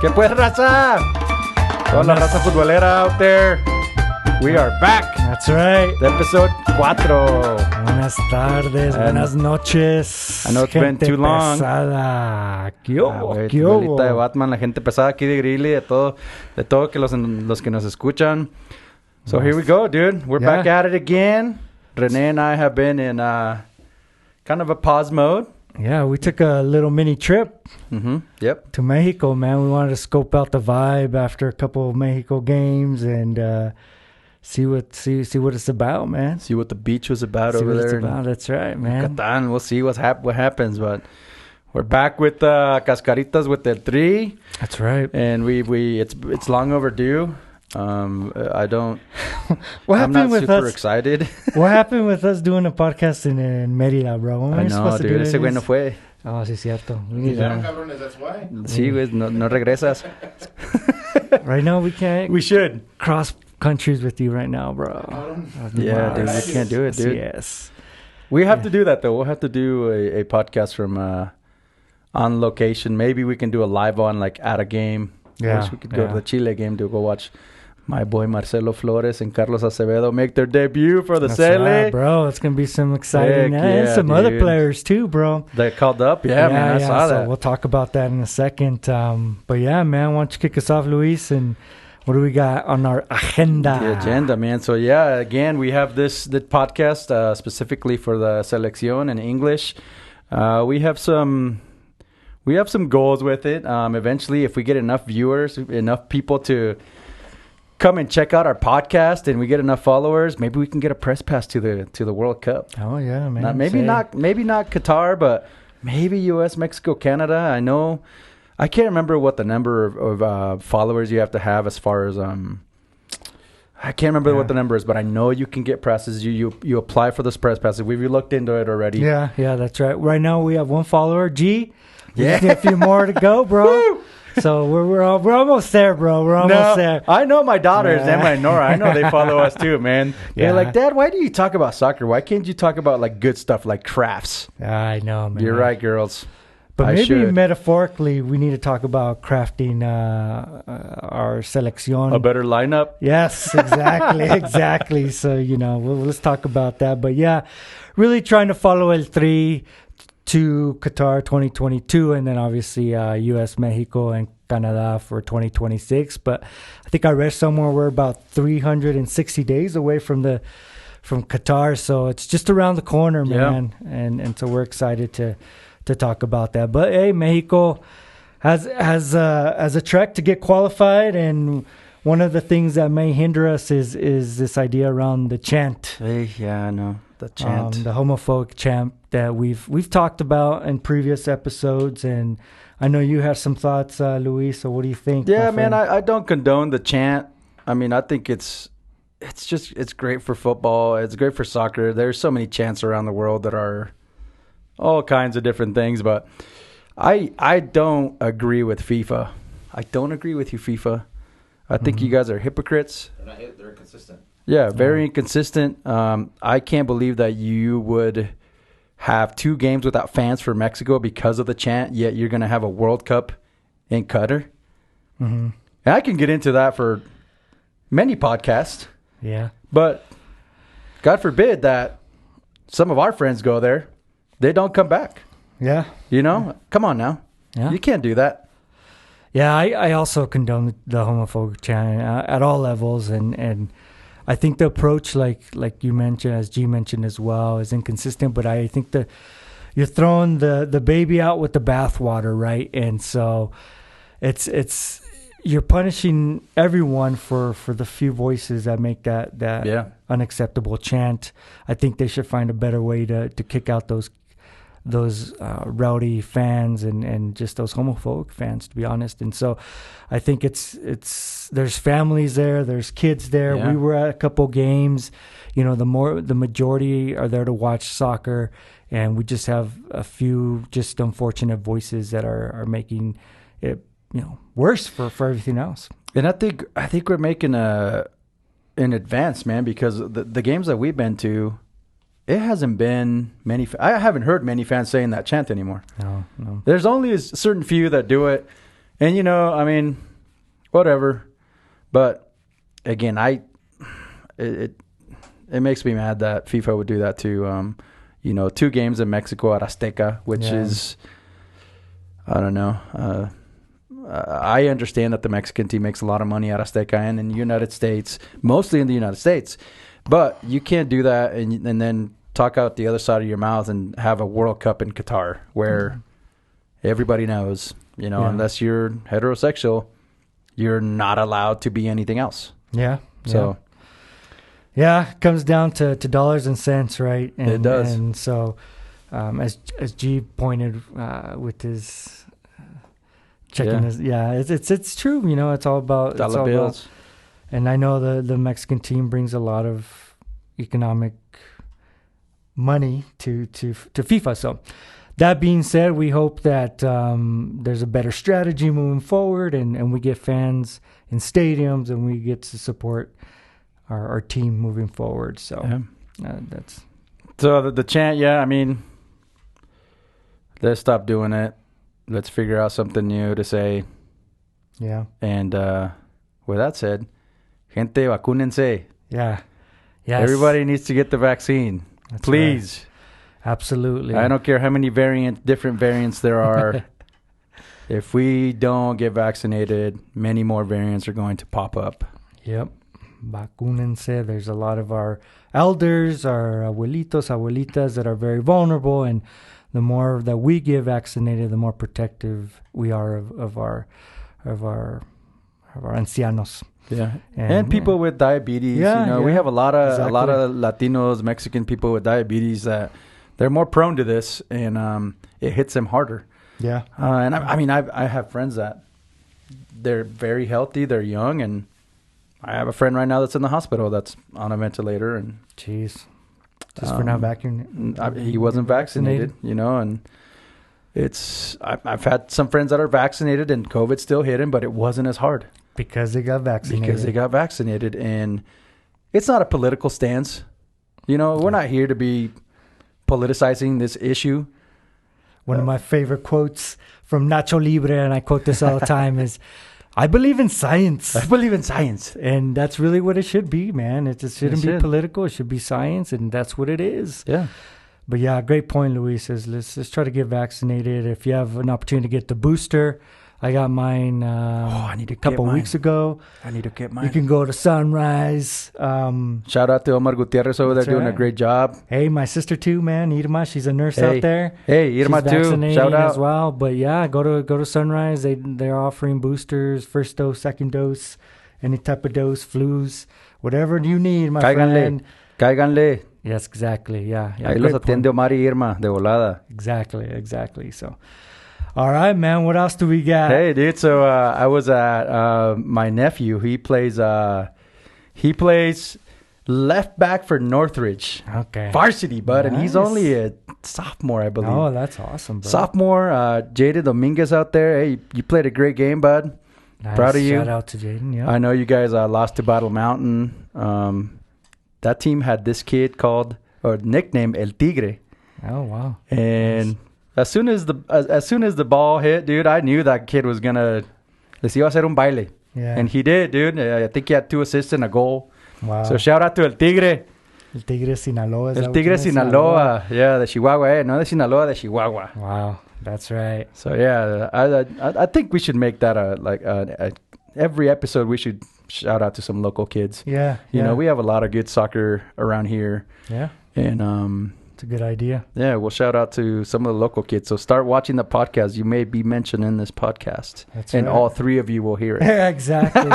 ¿Qué pues, raza? Toda la raza futbolera out there. We are back. That's right. Episode 4. Buenas tardes, buenas noches. I know it's been too long. Pesada. ¿Qué hubo? ¿Qué Bolita de hubo? Batman, la gente pesada aquí de Grilly, de todo que los que nos escuchan. So here we go, dude. We're back at it again. Rene and I have been in kind of a pause mode. Yeah, we took a little mini trip Yep. to Mexico, man. We wanted to scope out the vibe after a couple of Mexico games and see what it's about, man. See what the beach was about See over what there. it's about. That's right, man. Yucatan. We'll see what happens, but we're back with Cascaritas with the 3. That's right. And it's long overdue. I don't. What I'm happened not with super us? excited. What happened with us doing a podcast in Mérida, bro? When were I we know, supposed to do dude. Ese güey no this? fue. Oh, sí, cierto. We need Yeah, to- cabrones, that's why. Sí, güey. No regresas. Right now, we can't We should. cross countries with you right now, bro. Yeah, dude. We can't do it, dude. Yes. We have to do that, though. We'll have to do a podcast from on location. Maybe we can do a live on, like, at a game. Yeah, Wish we could go to yeah. the Chile game to go watch my boy Marcelo Flores and Carlos Acevedo make their debut for the That's sele. right, bro. It's going to be some exciting. Heck and yeah, some other dude. players, too, bro. They called up? Yeah, man. I saw so that. we'll talk about that in a second. But yeah, man, why don't you kick us off, Luis? And what do we got on our agenda? The agenda, man. So yeah, again, we have the podcast specifically for the selección in English. We have some goals with it. Eventually, if we get enough viewers, enough people to come and check out our podcast, and we get enough followers, maybe we can get a press pass to the World Cup. Oh, yeah, man. Maybe not Qatar, but maybe U.S., Mexico, Canada. I know. I can't remember what the number of followers you have to have as far as I can't remember what the number is, but I know you can get presses. You apply for this press passes. We've looked into it already. Yeah, that's right. Right now, we have one follower, G. We Yeah. just need a few more to go, bro. So we're almost there, bro. We're almost there. I know my daughters, Yeah. Emma and Nora. I know they follow us too, man. Yeah. They're like, Dad, why do you talk about soccer? Why can't you talk about like good stuff like crafts? I know, man. You're right, girls. But I maybe should. metaphorically, we need to talk about crafting our selección. A better lineup. Yes, exactly. So, let's talk about that. But yeah, really trying to follow El Tri to Qatar 2022 and then obviously U.S., Mexico, and Canada for 2026. But I think I read somewhere we're about 360 days away from Qatar. So it's just around the corner, man. Yeah. And so we're excited to talk about that. But hey, Mexico has a trek to get qualified, and one of the things that may hinder us is this idea around the chant. Hey, yeah, I know. The chant. The homophobic chant that we've talked about in previous episodes, and I know you have some thoughts, Luis. So what do you think? Yeah, man, I don't condone the chant. I mean, I think it's great for football. It's great for soccer. There's so many chants around the world that are all kinds of different things, but I don't agree with FIFA. I don't agree with you, FIFA. I think you guys are hypocrites. They're inconsistent. Yeah, very inconsistent. I can't believe that you would have 2 games without fans for Mexico because of the chant, yet you're going to have a World Cup in Qatar. Mm-hmm. And I can get into that for many podcasts. Yeah. But God forbid that some of our friends go there. They don't come back. Yeah. Come on now. Yeah. You can't do that. Yeah, I also condone the homophobic chant at all levels, and I think the approach, like you mentioned, as G mentioned as well, is inconsistent. But I think you're throwing the baby out with the bathwater, right? And so it's you're punishing everyone for the few voices that make that unacceptable chant. I think they should find a better way to kick out those rowdy fans and just those homophobic fans, to be honest. And so I think it's there's families there, there's kids there. Yeah. We were at a couple games. The majority are there to watch soccer, and we just have a few just unfortunate voices that are making it worse for everything else. And I think we're making an advance, man, because the games that we've been to, it hasn't been many. I haven't heard many fans saying that chant anymore. No. There's only a certain few that do it, And, I mean, whatever. But, again, it makes me mad that FIFA would do that to, 2 games in Mexico at Azteca, which is, I don't know. I understand that the Mexican team makes a lot of money at Azteca and in the United States, mostly in the United States. But you can't do that and then talk out the other side of your mouth and have a World Cup in Qatar where everybody knows, unless you're heterosexual, you're not allowed to be anything else. Yeah. So, it comes down to dollars and cents, right? And, it does. And so, as G pointed with his checking his, it's true. It's all about dollar bills. And I know the Mexican team brings a lot of economic money to FIFA. So that being said, we hope that there's a better strategy moving forward and we get fans in stadiums and we get to support our team moving forward. So that's... So the chant, I mean, let's stop doing it. Let's figure out something new to say. Yeah. And with that said, gente, vacúnense. Yeah. Yes. Everybody needs to get the vaccine. That's Please. Right. Absolutely. I don't care how many different variants there are. If we don't get vaccinated, many more variants are going to pop up. Yep. Vacúnense. There's a lot of our elders, our abuelitos, abuelitas that are very vulnerable, and the more that we get vaccinated, the more protective we are of our ancianos. Yeah, and people with diabetes. We have a lot of Latinos, Mexican people with diabetes that they're more prone to this, and it hits them harder. Yeah, and I have friends that they're very healthy, they're young, and I have a friend right now that's in the hospital that's on a ventilator. And jeez, just for not vaccinated. He wasn't vaccinated, and it's I've had some friends that are vaccinated and COVID still hit him, but it wasn't as hard. Because they got vaccinated. And it's not a political stance. We're not here to be politicizing this issue. One of my favorite quotes from Nacho Libre, and I quote this all the time, is, I believe in science. I believe in science. And that's really what it should be, man. It just shouldn't be political. It should be science, and that's what it is. Yeah. But yeah, great point, Luis. Let's try to get vaccinated. If you have an opportunity to get the booster, I got mine I need to a couple weeks ago. I need to get mine. You can go to Sunrise. Shout out to Omar Gutierrez over there doing a great job. Hey, my sister too, man. Irma, she's a nurse out there. Hey, Irma too. Shout out as well. But yeah, go to Sunrise. They're offering boosters, first dose, second dose, any type of dose, flus, whatever you need, my friend. Cáiganle. Yes, exactly. Yeah. Ahí los atiende Omar y Irma de volada. Exactly. So. All right, man. What else do we got? Hey, dude. So I was at my nephew. He plays left back for Northridge. Okay. Varsity, bud. Nice. And he's only a sophomore, I believe. Oh, that's awesome, bro. Sophomore. Jaden Dominguez out there. Hey, you played a great game, bud. Nice. Proud of you. Shout out to Jaden. Yeah. I know you guys lost to Battle Mountain. That team had this kid nicknamed El Tigre. Oh, wow. And... Nice. As soon as the ball hit, dude, I knew that kid was gonna les iba a hacer un baile. Yeah. And he did, dude. I think he had 2 assists and a goal. Wow. So shout out to El Tigre. El Tigre Sinaloa. El Tigre Sinaloa. Yeah, de Chihuahua, no de Sinaloa, de Chihuahua. Wow, that's right. So yeah, I think we should make that every episode we should shout out to some local kids. Yeah. You know, we have a lot of good soccer around here. Yeah. And it's a good idea. Yeah, we'll shout out to some of the local kids. So start watching the podcast. You may be mentioned in this podcast. That's and right. all 3 of you will hear it. Exactly.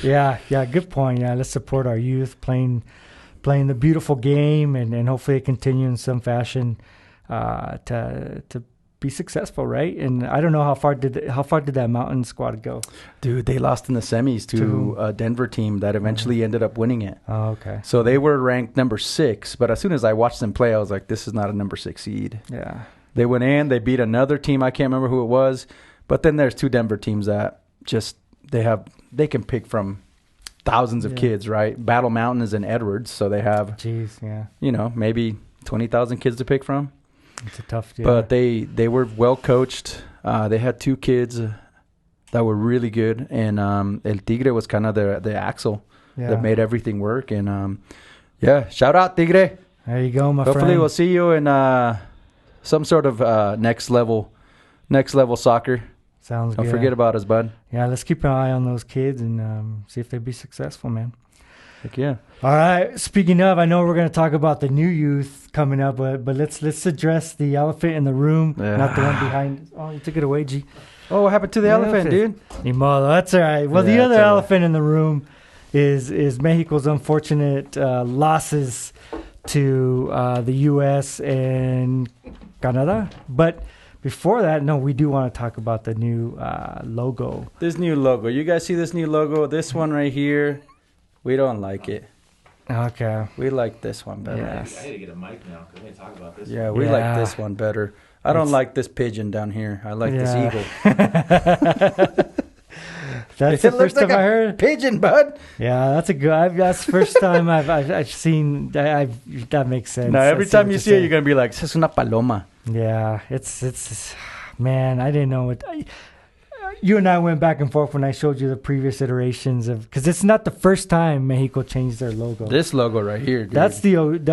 Yeah, good point. Yeah, let's support our youth playing the beautiful game and hopefully continue in some fashion to be successful, right? And I don't know how far did that Mountain squad go? Dude, they lost in the semis to a Denver team that eventually ended up winning it. Oh, okay. So they were ranked number 6, but as soon as I watched them play, I was like, this is not a number 6 seed. Yeah. They went in, they beat another team, I can't remember who it was, but then there's 2 Denver teams that just they can pick from thousands of kids, right? Battle Mountain is in Edwards, so they have maybe 20,000 kids to pick from. It's a tough deal. But they were well coached. They had 2 kids that were really good, and El Tigre was kind of the axle that made everything work. And shout out Tigre. There you go, my Hopefully friend. we'll see you in some sort of next level soccer. Sounds Don't good. forget about us, bud. Yeah, let's keep an eye on those kids and see if they be successful, man. Heck yeah. All right. Speaking of, I know we're going to talk about the new youth coming up, but let's address the elephant in the room, not the one behind. Oh, you took it away, G. Oh, what happened to the elephant, dude? Ni modo. That's all right. Well, the other elephant in the room is Mexico's unfortunate losses to the U.S. and Canada. But before that, no, we do want to talk about the new logo. This new logo. You guys see this new logo? This one right here. We don't like it. Okay. We like this one better. Yes. I need to get a mic now because we need to talk about this. Yeah, we like this one better. I don't like this pigeon down here. I like this eagle. That's the first time I heard pigeon, bud. Yeah, that's a good. That's the first time I've seen. That makes sense. Now every time you see it, you're gonna be like, "Es una paloma." Yeah, it's man. I didn't know what. You and I went back and forth when I showed you the previous iterations of, because it's not the first time Mexico changed their logo. This logo right here, dude. That's been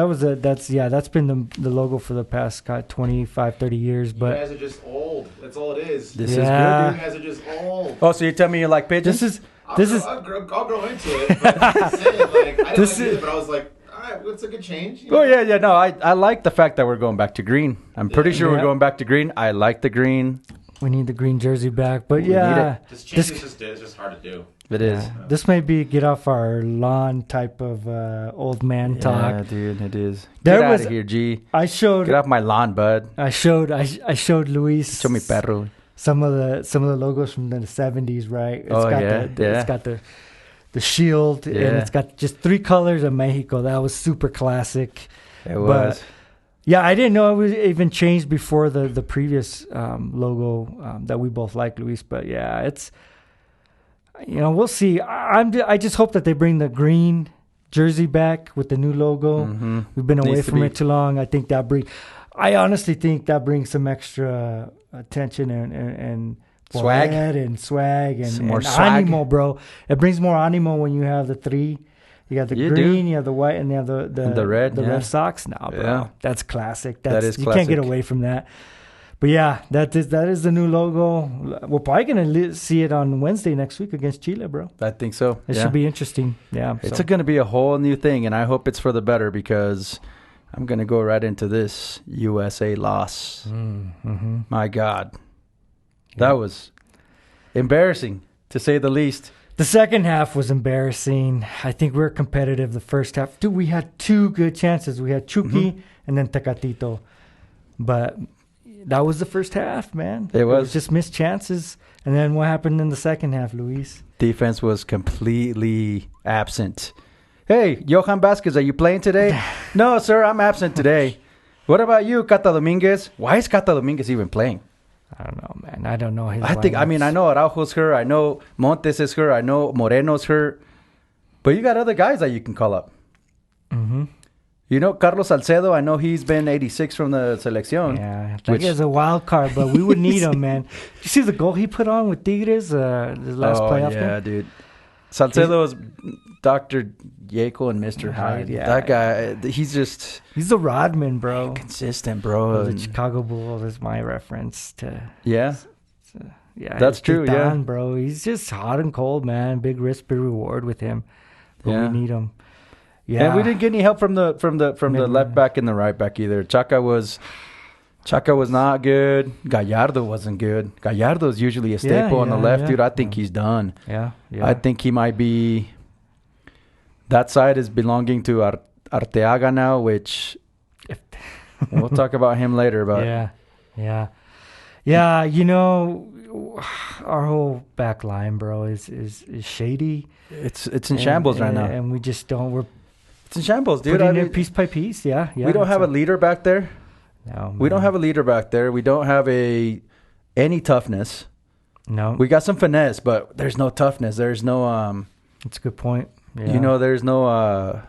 the logo for the past 25, 30 years. But you guys are just old. That's all it is. This is good, dude. You guys are just old. Oh, so you tell me you like pigeons? I'll grow into it. But I'm just saying, like, I didn't like it, but I was like, all right, well, it's a good change. You know? Oh yeah. No, I like the fact that we're going back to green. I'm pretty sure we're going back to green. I like the green. We need the green jersey back, but yeah, this change is just hard to do. It is. Yeah. This may be get off our lawn type of old man talk. Yeah, dude, it is. Get out of here, G. Get off my lawn, bud. I showed Luis. Show me perro. Some of the logos from the 70s, right? It's got the shield, and it's got just 3 colors of Mexico. That was super classic. It was. Yeah, I didn't know it was even changed before the previous logo that we both like, Luis. But yeah, it's, we'll see. I just hope that they bring the green jersey back with the new logo. Mm-hmm. We've been away from it too long. I honestly think that brings some extra attention and swag and more animo, bro. It brings more animo when you have the 3. You got the green, you have the white, and you have the red, red socks now, bro. Yeah. That's classic. That is classic. You can't get away from that. But yeah, that is the new logo. We're probably gonna see it on Wednesday next week against Chile, bro. I think so. It should be interesting. Yeah, it's going to be a whole new thing, and I hope it's for the better because I'm going to go right into this USA loss. Mm-hmm. My God, that was embarrassing to say the least. The second half was embarrassing. I think we were competitive the first half. Dude, we had 2 good chances. We had Chucky and then Tecatito. But that was the first half, man. It was just missed chances. And then what happened in the second half, Luis? Defense was completely absent. Hey, Johan Vasquez, are you playing today? No, sir, I'm absent today. What about you, Cata Dominguez? Why is Cata Dominguez even playing? I don't know, man. I don't know his I know Araujo's hurt. I know Montes is hurt. I know Moreno's hurt. But you got other guys that you can call up. Mm-hmm. Carlos Salcedo, I know he's been 86 from the selección. Yeah, that guy's a wild card, but we would need him, man. You see the goal he put on with Tigres, his last playoff game? Yeah, dude. Salcedo is Dr. Jekyll and Mr. Hyde. Yeah, that guy, he's a Rodman, bro. Consistent, bro. The Chicago Bulls is my reference to. Yeah. That's true, yeah. Bro. He's just hot and cold, man. Big risk, big reward with him. But we need him. Yeah. And we didn't get any help from the left back and the right back either. Chaka was not good. Gallardo wasn't good. Gallardo's usually a staple on the left, dude. I think he's done. Yeah. I think he might be. That side is belonging to Arteaga now, which we'll talk about him later. But yeah. Our whole back line, bro, is shady. It's in shambles right now, and we just don't. It's in shambles, dude. Putting it piece by piece. Yeah. We don't have a leader back there. No, we don't have a leader back there. We don't have any toughness. No. We got some finesse, but there's no toughness. There's no That's a good point. Yeah. There's no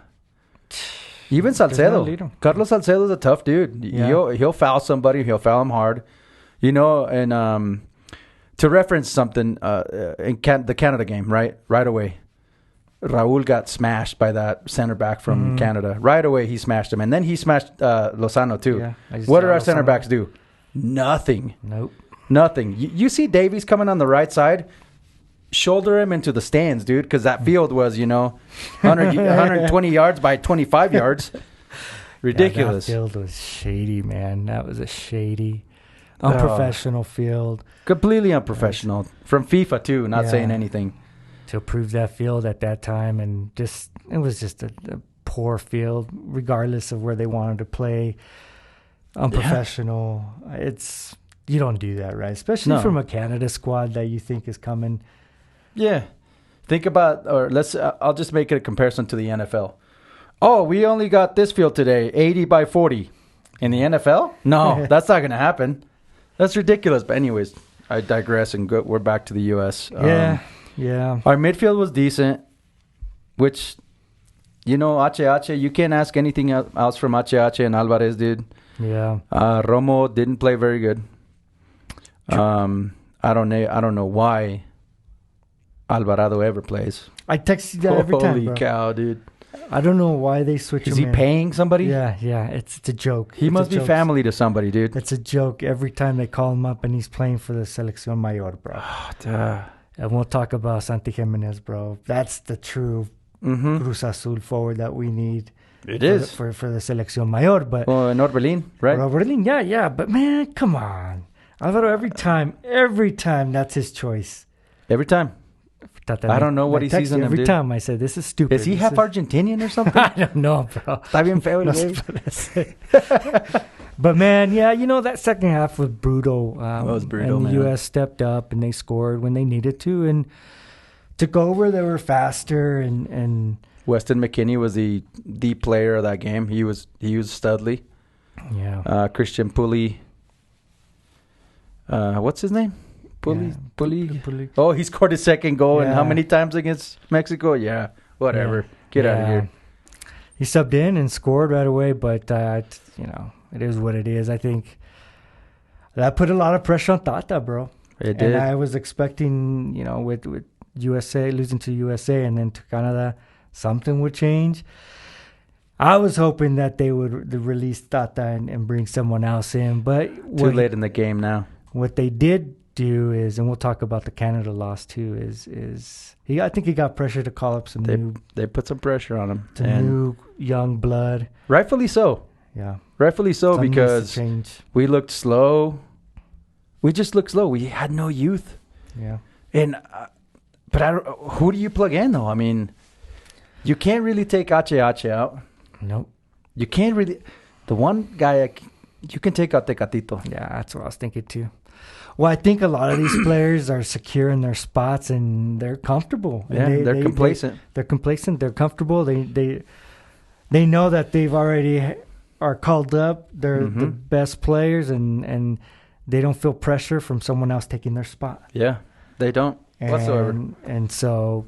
Even Salcedo. Carlos Salcedo's a tough dude. Yeah. He'll foul somebody. He'll foul him hard. You know, and to reference something, in the Canada game, right away, Raul got smashed by that center back from Canada. Right away, he smashed him. And then he smashed Lozano, too. Yeah, what did our center backs do? Nothing. Nope. Nothing. You see Davies coming on the right side, shoulder him into the stands, dude, because that field was, 120 yards by 25 yards. Ridiculous. That field was shady, man. That was a shady, unprofessional field. Completely unprofessional. From FIFA, too, not saying anything. To approve that field at that time, and it was just a poor field, regardless of where they wanted to play. Unprofessional. Yeah. You don't do that, right? Especially from a Canada squad that you think is coming. Yeah. Think about, or I'll just make it a comparison to the NFL. Oh, we only got this field today, 80 by 40. In the NFL? No, that's not going to happen. That's ridiculous. But anyways, I digress, and we're back to the U.S. Yeah. Our midfield was decent, which, Ache, you can't ask anything else from Ache and Alvarez, dude. Yeah. Romo didn't play very good. I don't know why Alvarado ever plays. I text you that every time, Holy cow, dude. I don't know why they switch him. Is he paying somebody? Yeah. It's a joke. He must be family to somebody, dude. It's a joke every time they call him up and he's playing for the Selección Mayor, bro. And we'll talk about Santi Jimenez, bro. That's the true Cruz Azul forward that we need. It is. For the Selección Mayor. But in Orbelín, right? Orbelín, yeah. But, man, come on. Alvaro, every time, that's his choice. Every time. I don't know what he sees in him, every time I say, this is stupid. Is he half Argentinian or something? I don't know, bro. Está bien feo, But, man, that second half was brutal. It was brutal, and man. the U.S. stepped up, and they scored when they needed to and took over. They were faster. And Weston McKennie was the player of that game. He was studly. Yeah. Christian Pulley. What's his name? Pulley. Oh, he scored his second goal. And how many times against Mexico? Yeah, whatever. Get out of here. He subbed in and scored right away, but, it is what it is. I think that put a lot of pressure on Tata, bro. It did. And I was expecting, with USA, losing to USA and then to Canada, something would change. I was hoping that they would release Tata and bring someone else in, but too late in the game now. What they did do is, and we'll talk about the Canada loss too, is I think he got pressure to call up they put some pressure on him. New young blood. Rightfully so. Yeah. Rightfully so, because we looked slow. We just looked slow. We had no youth. Yeah. And but who do you plug in though? I mean, you can't really take Ache out. Nope. You can't really. The one guy you can take out Tecatito. Yeah, that's what I was thinking too. Well, I think a lot of these players are secure in their spots and they're comfortable. Yeah, they're complacent. They're complacent. They're comfortable. They know that they've already are called up. They're the best players, and they don't feel pressure from someone else taking their spot. Yeah, they don't whatsoever. And so,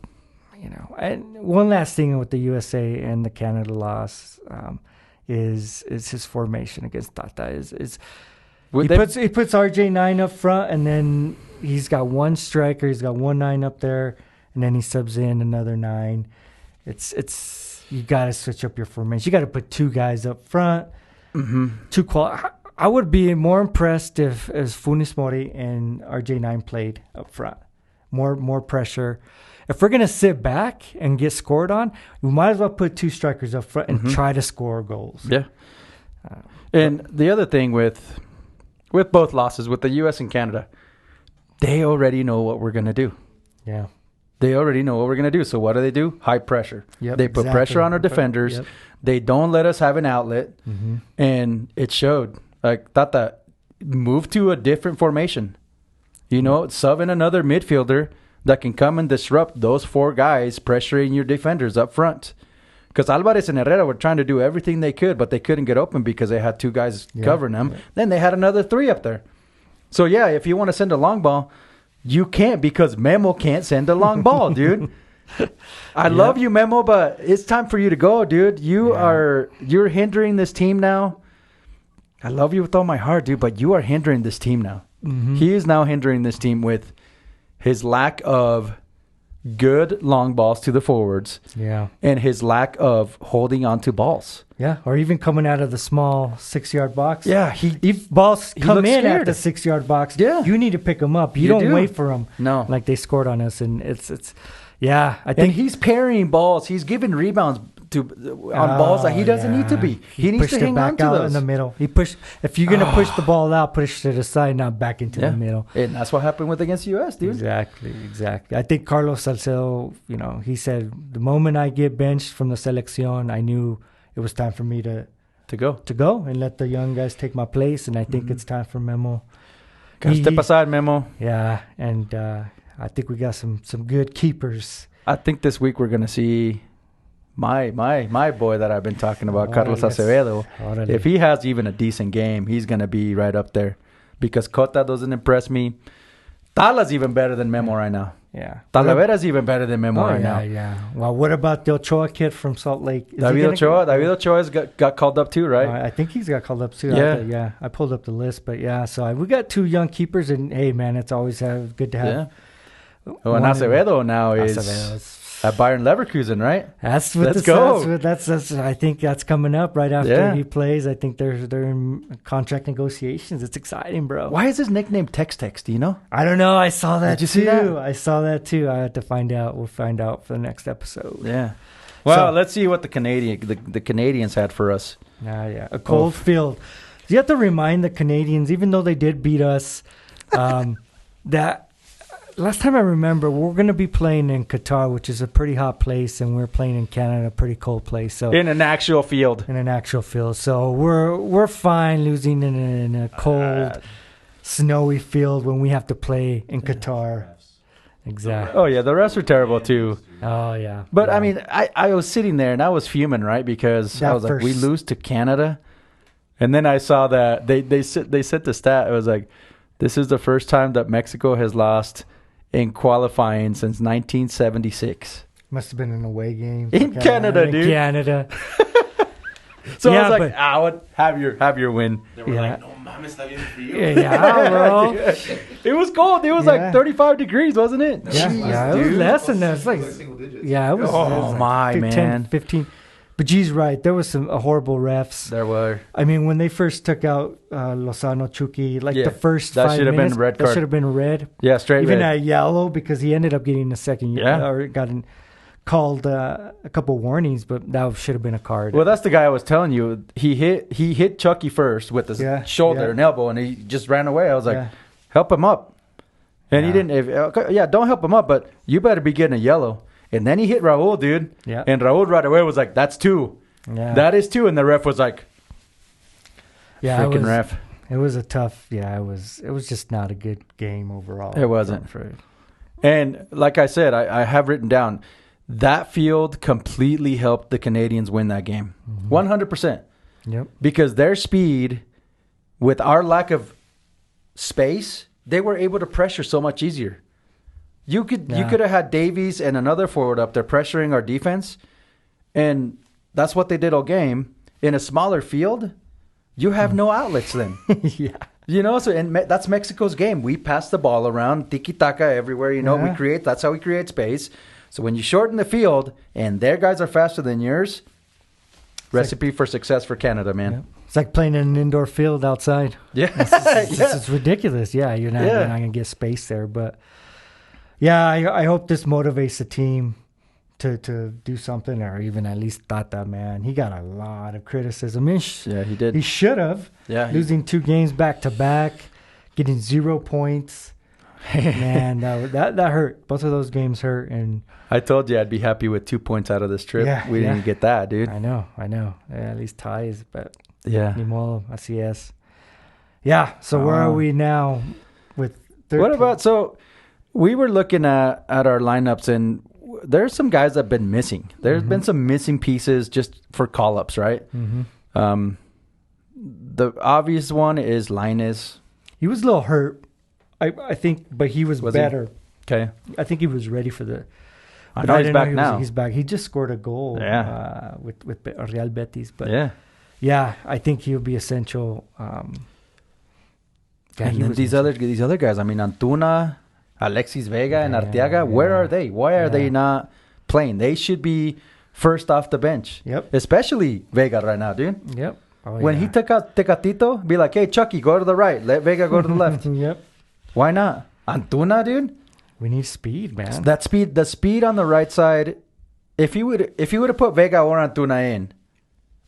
and one last thing with the USA and the Canada loss is his formation against Tata. He puts RJ9 up front, and then he's got one striker. He's got 1 9 up there, and then he subs in another 9. It's you got to switch up your formation. You got to put 2 guys up front. I would be more impressed if Funes Mori and RJ9 played up front. More pressure. If we're gonna sit back and get scored on, we might as well put 2 strikers up front and try to score goals. Yeah. And the other thing with both losses, with the U.S. and Canada, they already know what we're going to do. Yeah. They already know what we're going to do. So what do? High pressure. Yep, they put pressure on our defenders. Yep. They don't let us have an outlet. And it showed. Like, Tata moved to a different formation. Sub in another midfielder that can come and disrupt those 4 guys pressuring your defenders up front. Because Alvarez and Herrera were trying to do everything they could, but they couldn't get open because they had 2 guys covering them. Yeah. Then they had another 3 up there. So, if you want to send a long ball, you can't, because Memo can't send a long ball, dude. I love you, Memo, but it's time for you to go, dude. You're hindering this team now. I love you with all my heart, dude, but you are hindering this team now. Mm-hmm. He is now hindering this team with his lack of good long balls to the forwards. Yeah. And his lack of holding onto balls. Yeah, or even coming out of the small 6-yard box. Yeah, if balls come in scared at the 6-yard box, yeah, you need to pick them up. You don't wait for them. No, like they scored on us, and it's yeah. I think he's parrying balls. He's giving rebounds on balls that he doesn't need to be. He needs to hang on to those in the middle. He pushed. If you're gonna push the ball out, push to the side, not back into the middle. And that's what happened against US, dude. Exactly. I think Carlos Salcedo, he said the moment I get benched from the selección, I knew it was time for me to go and let the young guys take my place, and I think it's time for Memo. Step aside, Memo. Yeah, and I think we got some good keepers. I think this week we're gonna see my boy that I've been talking about, Carlos Acevedo. Orale. If he has even a decent game, he's gonna be right up there. Because Cota doesn't impress me. Tala's even better than Memo right now. Yeah. Talavera's even better than Memo right now. Yeah. Well, what about the Ochoa kid from Salt Lake? David Ochoa's got called up too, right? I think he's got called up too. Yeah. I pulled up the list, but yeah. So we got 2 young keepers, and hey, man, it's always good to have. Yeah. Oh, and Acevedo now is at Bayern Leverkusen, right? That's what Let's go. That's I think that's coming up right after he plays. I think they're in contract negotiations. It's exciting, bro. Why is his nickname Tex? Do you know? I don't know. I saw that Did you see that? I saw that too. I had to find out. We'll find out for the next episode. Yeah. Well, let's see what the Canadians had for us. Yeah. A cold field. You have to remind the Canadians, even though they did beat us, that last time I remember, we're going to be playing in Qatar, which is a pretty hot place, and we're playing in Canada, a pretty cold place. So in an actual field. So we're fine losing in a cold, snowy field when we have to play in Qatar. Exactly. Oh, yeah. The refs are terrible, too. Oh, yeah. But, I mean, I was sitting there, and I was fuming, right? Because I was like, we lose to Canada. And then I saw that they said the stat. It was like, this is the first time that Mexico has lost in qualifying since 1976. Must have been an away game. In Canada, dude. Canada. So I was like, have your win. They were like, no mames, está bien frío. Yeah, bro. It was cold. It was like 35 degrees, wasn't it? Yeah, it was less than that. It's like single digits. Yeah, it was. Oh, my, 10, man. 15. But G's right. There was some horrible refs. There were. I mean, when they first took out Lozano Chucky, the first that 5 should have minutes, been red card. That should have been red. Yeah, straight Even red. a yellow, because he ended up getting a second. Yeah. Or called a couple warnings, but that should have been a card. Well, that's the guy I was telling you. He hit Chucky first with his shoulder and elbow, and he just ran away. I was like, help him up. And he didn't. Don't help him up, but you better be getting a yellow. And then he hit Raul, dude. Yeah. And Raul right away was like, that's 2. Yeah. That is 2. And the ref was like, freaking ref. It was a tough. Yeah, it was just not a good game overall. It wasn't. And like I said, I have written down, that field completely helped the Canadians win that game. 100%. Yep. Because their speed, with our lack of space, they were able to pressure so much easier. You could have had Davies and another forward up there pressuring our defense, and that's what they did all game. In a smaller field, you have no outlets then. Yeah. That's Mexico's game. We pass the ball around, tiki-taka everywhere, we create. That's how we create space. So when you shorten the field and their guys are faster than yours, recipe for success for Canada, man. Yeah. It's like playing in an indoor field outside. Yeah. It's ridiculous. Yeah, you're not going to get space there. But, yeah, I hope this motivates the team to do something, or even at least Tata, man. He got a lot of criticism. Yeah, he did. He should have. Yeah. Losing 2 games back-to-back, getting 0 points. Man, that hurt. Both of those games hurt. And I told you I'd be happy with 2 points out of this trip. We didn't get that, dude. I know. Yeah, at least ties, but ni modo, así es. Yeah, so where are we now with 13? What about, so we were looking at our lineups, and there's some guys that have been missing. There's been some missing pieces just for call-ups, right? The obvious one is Linus. He was a little hurt, I think, but he was better. Okay. I think he was ready for the I But know he's didn't back now. He's back. He just scored a goal with Real Betis. But yeah, I think he'll be essential. And then these other guys. I mean, Antuna, Alexis Vega, and Arteaga. Where are they? Why are they not playing? They should be first off the bench. Yep. Especially Vega right now, dude. Yep. When he took out Tecatito, be like, hey, Chucky, go to the right. Let Vega go to the left. Yep. Why not? Antuna, dude. We need speed, man. That speed, the speed on the right side. If you would have put Vega or Antuna in,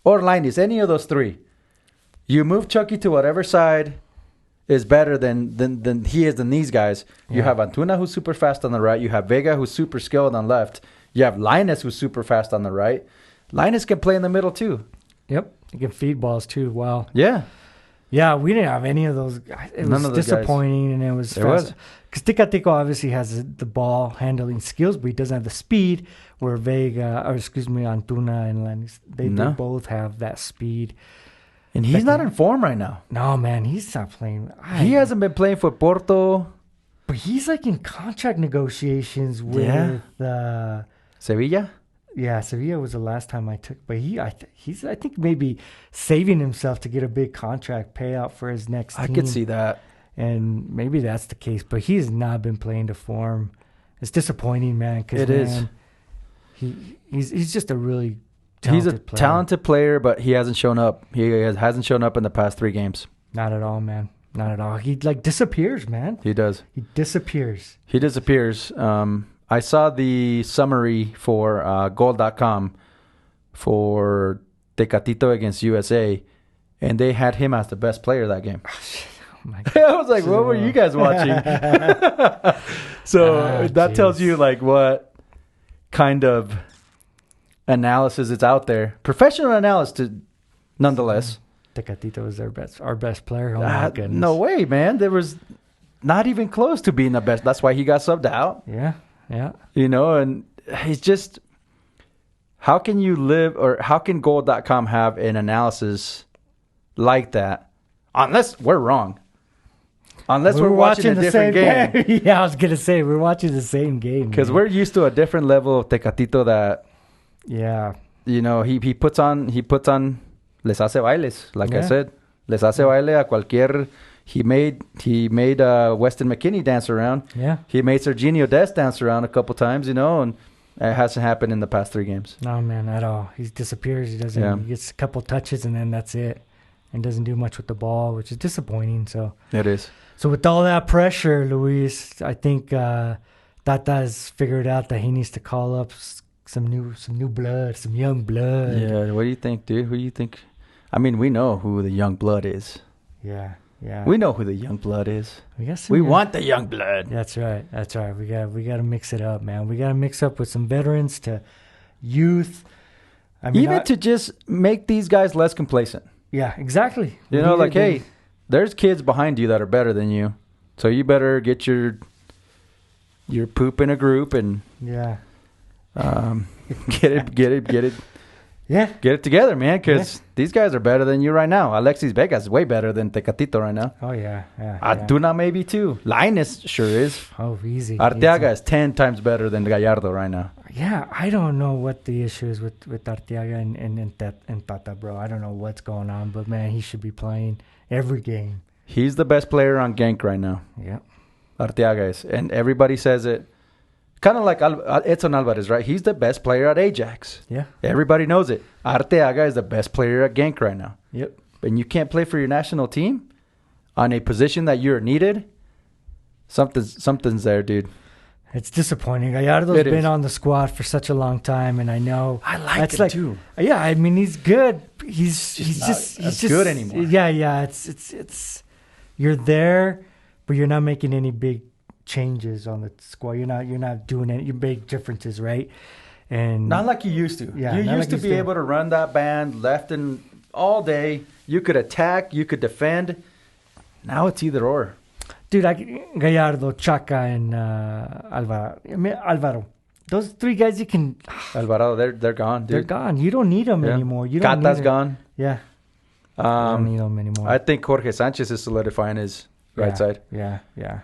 or Linus, any of those three, you move Chucky to whatever side is better than he is than these guys. You have Antuna, who's super fast on the right. You have Vega, who's super skilled on left. You have Linus, who's super fast on the right. Linus can play in the middle too. Yep. He can feed balls too. Wow. Yeah. Yeah, we didn't have any of those guys. It was disappointing, and it was fast. Because Tecatico obviously has the ball handling skills, but he doesn't have the speed. Where Antuna and Linus, they both have that speed. And he's not in form right now. No, man, he's not playing. He hasn't been playing for Porto. But he's like in contract negotiations with Sevilla. Yeah, Sevilla was the last time I took. But he's I think maybe saving himself to get a big contract payout for his next team. I could see that. And maybe that's the case. But he's not been playing to form. It's disappointing, man. It is. He's just a really talented player, but he hasn't shown up. He hasn't shown up in the past 3 games. Not at all, man. Not at all. He disappears, man. He does. He disappears. I saw the summary for goal.com for Tecatito against USA, and they had him as the best player that game. Oh my God. I was like, what were you guys watching? So that tells you like what kind of analysis is out there. Professional analysis, nonetheless. Tecatito was our best player. Oh my goodness. No way, man. There was not even close to being the best. That's why he got subbed out. Yeah. And he's just, how can you live, or how can goal.com have an analysis like that? Unless we're wrong. Unless we're watching a different game. Yeah, I was going to say, we're watching the same game. Because we're used to a different level of Tecatito that, he puts on, les hace bailes, like I said. Les hace baile a cualquier. He made Weston McKennie dance around. Yeah. He made Serginho Dest dance around a couple times, and it hasn't happened in the past 3 games. No, man, at all. He disappears. He doesn't. He gets a couple touches, and then that's it. And doesn't do much with the ball, which is disappointing. So it is. So with all that pressure, Luis, I think Tata's figured out that he needs to call up some new blood, some young blood. Yeah. What do you think, dude? Who do you think? I mean, we know who the young blood is. Yeah. We know who the young blood is. We want the young blood. That's right. We got to mix it up, man. We got to mix up with some veterans to youth. I mean, to just make these guys less complacent. Yeah, exactly. Hey, there's kids behind you that are better than you, so you better get your poop in a group and get it. Yeah. Get it together, man, because these guys are better than you right now. Alexis Vega is way better than Tecatito right now. Oh, yeah. Antuna maybe too. Linus sure is. Oh, easy. Arteaga is 10 times better than Gallardo right now. Yeah, I don't know what the issue is with Arteaga and Tata, bro. I don't know what's going on, but, man, he should be playing every game. He's the best player on Genk right now. Yeah. Arteaga is. And everybody says it. Kind of like Edson Alvarez, right? He's the best player at Ajax. Yeah. Everybody knows it. Arteaga is the best player at Genk right now. Yep. And you can't play for your national team on a position that you're needed? Something's there, dude. It's disappointing. Gallardo's been on the squad for such a long time, and I know I like him too. Yeah, I mean he's good. He's just good anymore. Yeah. It's you're there, but you're not making any big changes on the squad. You're not doing any big differences, right? And not like you used to. Yeah, you used to be able to run that band left and all day. You could attack, you could defend. Now it's either or. Dude, Gallardo, Chaka, and Alvaro. Those 3 guys you can. Alvarado, they're gone, dude. They're gone. You don't need them anymore. You don't. Cata's gone. Yeah. You don't need them anymore. I think Jorge Sanchez is solidifying his right side. Yeah.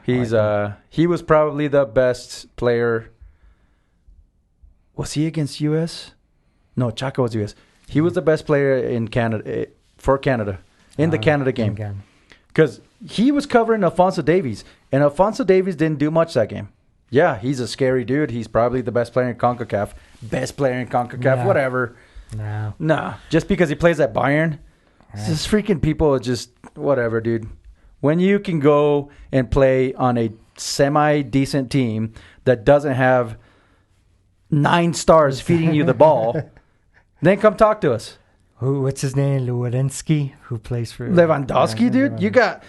He was probably the best player Was he against U.S.? No, Chaco was U.S. He was the best player in Canada for Canada in the Canada game because he was covering Alphonso Davies, and Alphonso Davies didn't do much that game. Yeah, he's a scary dude. He's probably the best player in CONCACAF. Whatever. No. Nah, just because he plays at Bayern, this freaking people are just whatever, dude. When you can go and play on a semi-decent team that doesn't have 9 stars feeding you the ball, then come talk to us. What's his name? Lewandowski, who plays for Lewandowski, dude. You got